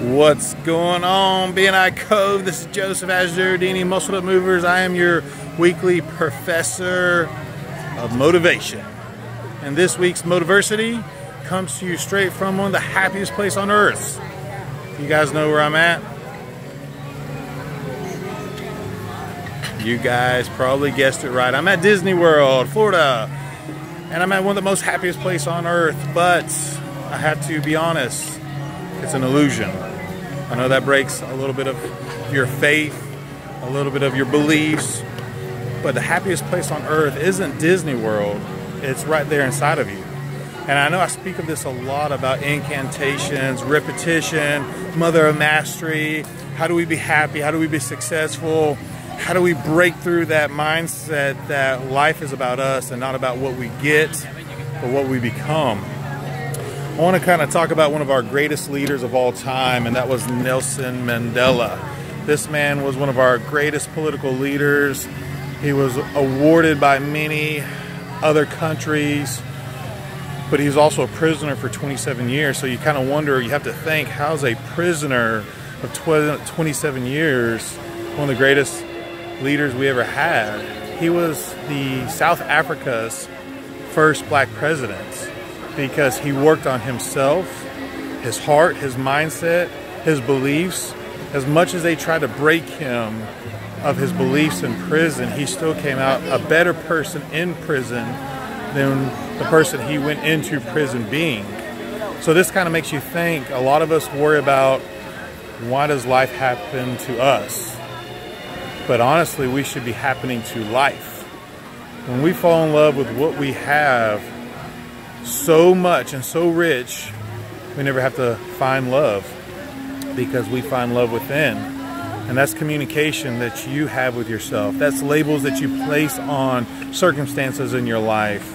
What's going on, BNI Cove? This is Joseph Azurdini, Muscle Up Movers. I am your weekly professor of motivation. And this week's Motiversity comes to you straight from one of the happiest places on earth. You guys know where I'm at? You guys probably guessed it right. I'm at Disney World, Florida. And I'm at one of the most happiest places on earth. But I have to be honest, it's an illusion. I know that breaks a little bit of your faith, a little bit of your beliefs, but the happiest place on earth isn't Disney World. It's right there inside of you. And I know I speak of this a lot about incantations, repetition, mother of mastery. How do we be happy? How do we be successful? How do we break through that mindset that life is about us and not about what we get, but what we become? I want to kind of talk about one of our greatest leaders of all time, and that was Nelson Mandela. This man was one of our greatest political leaders. He was awarded by many other countries, but he was also a prisoner for 27 years. So you kind of wonder, you have to think, how's a prisoner of 27 years one of the greatest leaders we ever had? He was the South Africa's first black president, because he worked on himself, his heart, his mindset, his beliefs. As much as they tried to break him of his beliefs in prison, he still came out a better person in prison than the person he went into prison being. So this kind of makes you think. A lot of us worry about, why does life happen to us? But honestly, we should be happening to life. When we fall in love with what we have so much and so rich, we never have to find love, because we find love within. And that's communication that you have with yourself. That's labels that you place on circumstances in your life.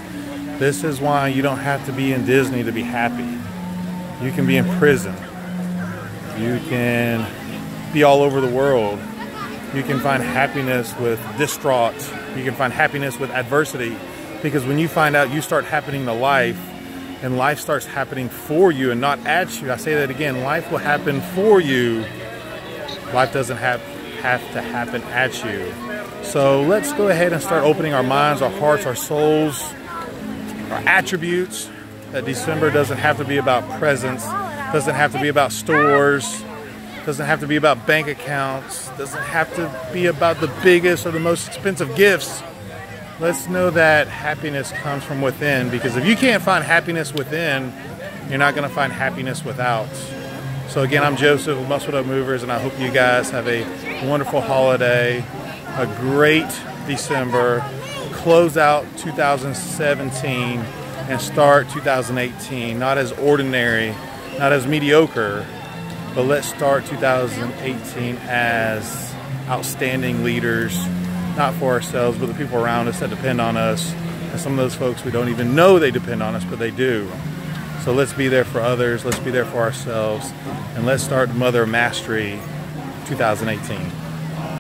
This is why you don't have to be in Disney to be happy. You can be in prison. You can be all over the world. You can find happiness with distraught. You can find happiness with adversity. Because when you find out, you start happening to life, and life starts happening for you and not at you. I say that again, life will happen for you. Life doesn't have to happen at you. So let's go ahead and start opening our minds, our hearts, our souls, our attributes. That December doesn't have to be about presents, doesn't have to be about stores, doesn't have to be about bank accounts, doesn't have to be about the biggest or the most expensive gifts. Let's know that happiness comes from within, because if you can't find happiness within, you're not going to find happiness without. So again, I'm Joseph with Muscle Up Movers, and I hope you guys have a wonderful holiday, a great December, close out 2017 and start 2018, not as ordinary, not as mediocre, but let's start 2018 as outstanding leaders. Not for ourselves, but the people around us that depend on us. And some of those folks, we don't even know they depend on us, but they do. So let's be there for others. Let's be there for ourselves. And let's start Mother Mastery 2018.